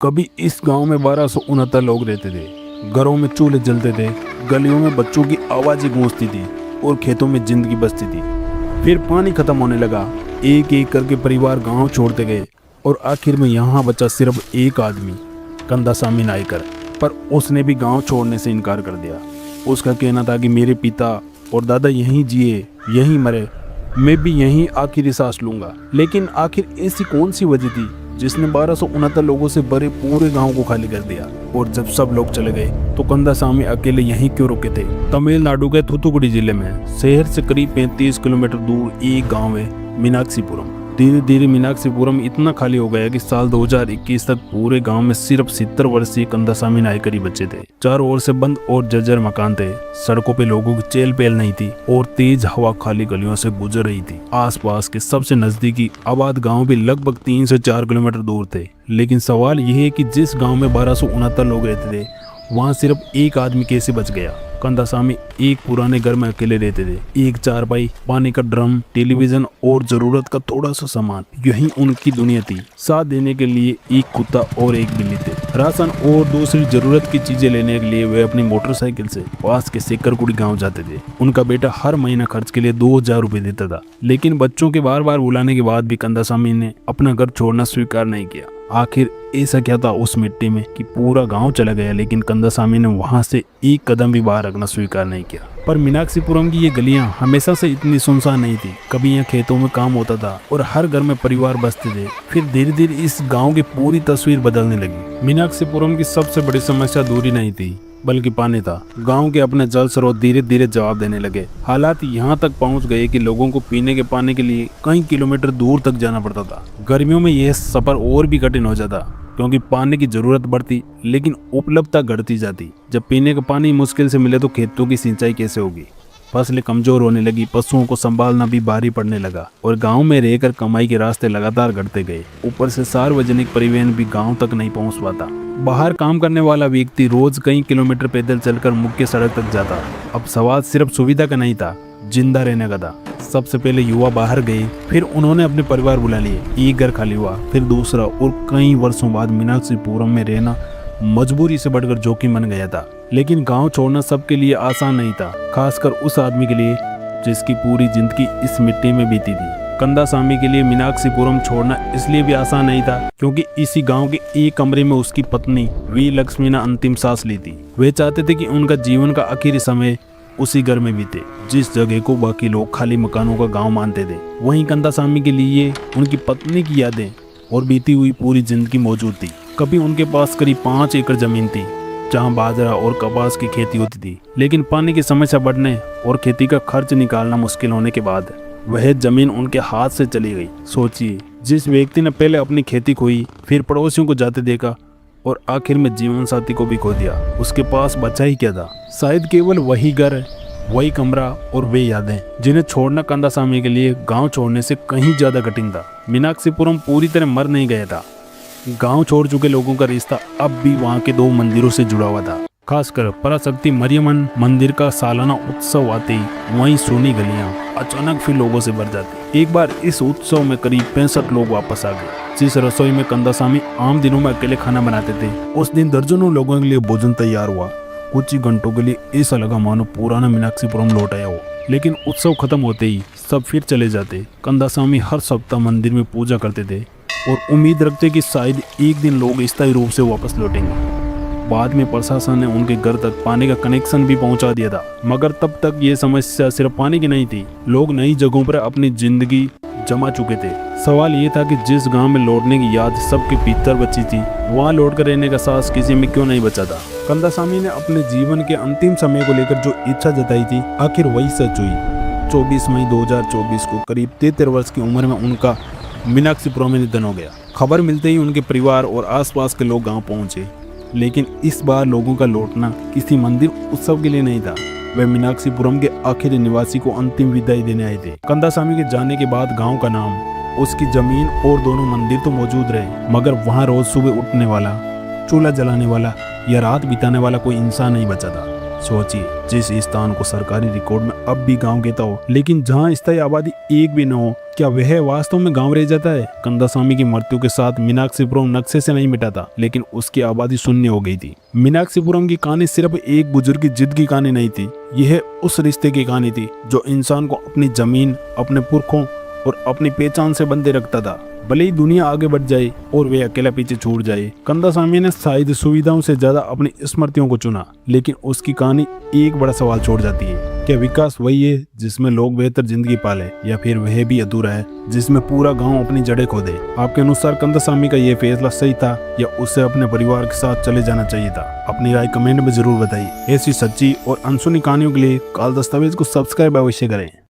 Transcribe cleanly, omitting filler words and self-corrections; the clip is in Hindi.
कभी इस गांव में 1269 लोग रहते थे। घरों में चूल्हे जलते थे, गलियों में बच्चों की आवाज़ें गूंजती थी और खेतों में जिंदगी बसती थी। फिर पानी खत्म होने लगा, एक एक करके परिवार गांव छोड़ते गए और आखिर में यहाँ बचा सिर्फ एक आदमी, कंदासामी नायकर। पर उसने भी गांव छोड़ने से इनकार कर दिया। उसका कहना था कि मेरे पिता और दादा यहीं जिए, यहीं मरे, मैं भी यहीं आखिरी सांस लूंगा। लेकिन आखिर ऐसी कौन सी वजह थी जिसने 1269 लोगों से भरे पूरे गांव को खाली कर दिया? और जब सब लोग चले गए तो कंदासामी अकेले यहीं क्यों रुके थे? तमिलनाडु के थूथुकुडी जिले में शहर से करीब 35 किलोमीटर दूर एक गांव है मीनाक्षीपुरम। धीरे धीरे मीनाक्षीपुरम इतना खाली हो गया कि साल 2021 तक पूरे गांव में सिर्फ 70 वर्षीय कंदासामी नायकर ही बचे थे। चारों ओर से बंद और जर्जर मकान थे, सड़कों पे लोगों की चहल पहल नहीं थी और तेज हवा खाली गलियों से गुजर रही थी। आसपास के सबसे नजदीकी आबाद गांव भी लगभग 3 से 4 किलोमीटर दूर थे। लेकिन सवाल यह है कि जिस गांव में 1269 लोग रहते थे, वहाँ सिर्फ एक आदमी कैसे बच गया? कंदासामी एक पुराने घर में अकेले रहते थे। एक चारपाई, पानी का ड्रम, टेलीविजन और जरूरत का थोड़ा सा सामान, यही उनकी दुनिया थी। साथ देने के लिए एक कुत्ता और एक बिल्ली थे। राशन और दूसरी जरूरत की चीजें लेने के लिए वे अपनी मोटरसाइकिल से पास के सेकरकुड़ी गांव जाते थे। उनका बेटा हर महीना खर्च के लिए 2000 रुपए देता था। लेकिन बच्चों के बार बार बुलाने के बाद भी कंदासामी ने अपना घर छोड़ना स्वीकार नहीं किया। आखिर ऐसा क्या था उस मिट्टी में कि पूरा गांव चला गया, लेकिन कंदासामी ने वहां से एक कदम भी बाहर रखना स्वीकार नहीं किया। पर मीनाक्षीपुरम की ये गलियां हमेशा से इतनी सुनसान नहीं थी। कभी यहाँ खेतों में काम होता था और हर घर में परिवार बसते थे। फिर धीरे धीरे इस गांव की पूरी तस्वीर बदलने लगी। मीनाक्षीपुरम की सबसे बड़ी समस्या दूरी नहीं थी, बल्कि पानी था। गांव के अपने जल स्रोत धीरे धीरे जवाब देने लगे। हालात यहाँ तक पहुँच गए कि लोगों को पीने के पानी के लिए कई किलोमीटर दूर तक जाना पड़ता था। गर्मियों में यह सफर और भी कठिन हो जाता क्योंकि पानी की जरूरत बढ़ती, लेकिन उपलब्धता घटती जाती। जब पीने का पानी मुश्किल से मिले तो खेतों की सिंचाई कैसे होगी? फसलें कमजोर होने लगी, पशुओं को संभालना भी भारी पड़ने लगा और गांव में रहकर कमाई के रास्ते लगातार घटते गए। ऊपर से सार्वजनिक परिवहन भी गांव तक नहीं पहुंच पाता। बाहर काम करने वाला व्यक्ति रोज कई किलोमीटर पैदल चलकर मुख्य सड़क तक जाता। अब सवाल सिर्फ सुविधा का नहीं था, जिंदा रहने का था। सबसे पहले युवा बाहर गए, फिर उन्होंने अपने परिवार बुला लिए। एक घर खाली हुआ, फिर दूसरा, और कई वर्षों बाद मीनाक्षीपुरम में रहना मजबूरी से बढ़कर जोखिम बन गया था। लेकिन गांव छोड़ना सबके लिए आसान नहीं था, खासकर उस आदमी के लिए जिसकी पूरी जिंदगी इस मिट्टी में बीती थी। कंदासामी के लिए मीनाक्षीपुरम छोड़ना इसलिए भी आसान नहीं था क्योंकि इसी गांव के एक कमरे में उसकी पत्नी वी लक्ष्मी ने अंतिम सांस ली थी। वे चाहते थे कि उनका जीवन का आखिरी समय उसी घर में बीते, जिस जगह को बाकी लोग खाली मकानों का गांव मानते थे। वहीं कंदासामी के लिए उनकी पत्नी की यादें और बीती हुई पूरी जिंदगी मौजूद थी। कभी उनके पास करीब 5 एकड़ जमीन थी जहां बाजरा और कपास की खेती होती थी। लेकिन पानी की समस्या बढ़ने और खेती का खर्च निकालना मुश्किल होने के बाद वह जमीन उनके हाथ से चली गई। सोचिए, जिस व्यक्ति ने पहले अपनी खेती खोई, फिर पड़ोसियों को जाते देखा और आखिर में जीवन साथी को भी खो दिया, उसके पास बचा ही क्या था? शायद केवल वही घर, वही कमरा और वे यादें जिन्हें छोड़ना कंदासामी के लिए गांव छोड़ने से कहीं ज्यादा कठिन था। मीनाक्षीपुरम पूरी तरह मर नहीं गया था। गांव छोड़ चुके लोगों का रिश्ता अब भी वहां के 2 मंदिरों से जुड़ा हुआ था। खासकर पराशक्ति मरियमन मंदिर का सालाना उत्सव आते ही वहीं सोनी गलियां अचानक फिर लोगों से भर जाती। एक बार इस उत्सव में करीब 65 लोग वापस आ गए। जिस रसोई में कंदासामी आम दिनों में अकेले खाना बनाते थे, उस दिन दर्जनों लोगों के लिए भोजन तैयार हुआ। कुछ ही घंटों के लिए ऐसा लगा मानो पुराना मीनाक्षीपुरम लौट आया हो। लेकिन उत्सव खत्म होते ही सब फिर चले जाते। कंदासामी हर सप्ताह मंदिर में पूजा करते थे और उम्मीद रखते कि शायद एक दिन लोग स्थायी रूप से वापस लौटेंगे। बाद में प्रशासन ने उनके घर तक पानी का कनेक्शन भी पहुंचा दिया था, मगर तब तक ये समस्या सिर्फ पानी की नहीं थी। लोग नई जगहों पर अपनी जिंदगी जमा चुके थे। सवाल ये था कि जिस गांव में लौटने की याद सबके भीतर बची थी, वहां लौटकर रहने का साहस किसी में क्यों नहीं बचा था? कंदासामी ने अपने जीवन के अंतिम समय को लेकर जो इच्छा जताई थी, आखिर वही सच हुई। 24 मई 2024 को करीब 73 वर्ष की उम्र में उनका मीनाक्षीपुरम में निधन हो गया। खबर मिलते ही उनके परिवार और आसपास के लोग गांव पहुंचे। लेकिन इस बार लोगों का लौटना किसी मंदिर उत्सव के लिए नहीं था, वे मीनाक्षीपुरम के आखिरी निवासी को अंतिम विदाई देने आए थे। कंदासामी के जाने के बाद गांव का नाम, उसकी जमीन और दोनों मंदिर तो मौजूद रहे, मगर वहां रोज सुबह उठने वाला, चूल्हा जलाने वाला या रात बिताने वाला कोई इंसान नहीं बचा था। सोचिए, जिस स्थान को सरकारी रिकॉर्ड में अब भी गांव कहता हो, लेकिन जहां स्थायी आबादी एक भी न हो, क्या वह वास्तव में गांव रह जाता है? कंदासामी की मृत्यु के साथ मीनाक्षीपुरम नक्शे से नहीं मिटा था, लेकिन उसकी आबादी शून्य हो गई थी। मीनाक्षीपुरम की कहानी सिर्फ एक बुजुर्ग की जिद की कहानी नहीं थी, यह उस रिश्ते की कहानी थी जो इंसान को अपनी जमीन, अपने पुरखों और अपनी पहचान से बंधे रखता था। भले ही दुनिया आगे बढ़ जाए और वे अकेला पीछे छूट जाए, कंदासामी ने शायद सुविधाओं से ज्यादा अपनी स्मृतियों को चुना, लेकिन उसकी कहानी एक बड़ा सवाल छोड़ जाती है। क्या विकास वही है जिसमें लोग बेहतर जिंदगी पाले, या फिर वह भी अधूरा है जिसमें पूरा गांव अपनी जड़ें खो दे? आपके अनुसार कंदासामी का यह फैसला सही था या उसे अपने परिवार के साथ चले जाना चाहिए था? अपनी राय कमेंट में जरूर बताइए। ऐसी सच्ची और अनसुनी कहानियों के लिए काल दस्तावेज को सब्सक्राइब अवश्य करें।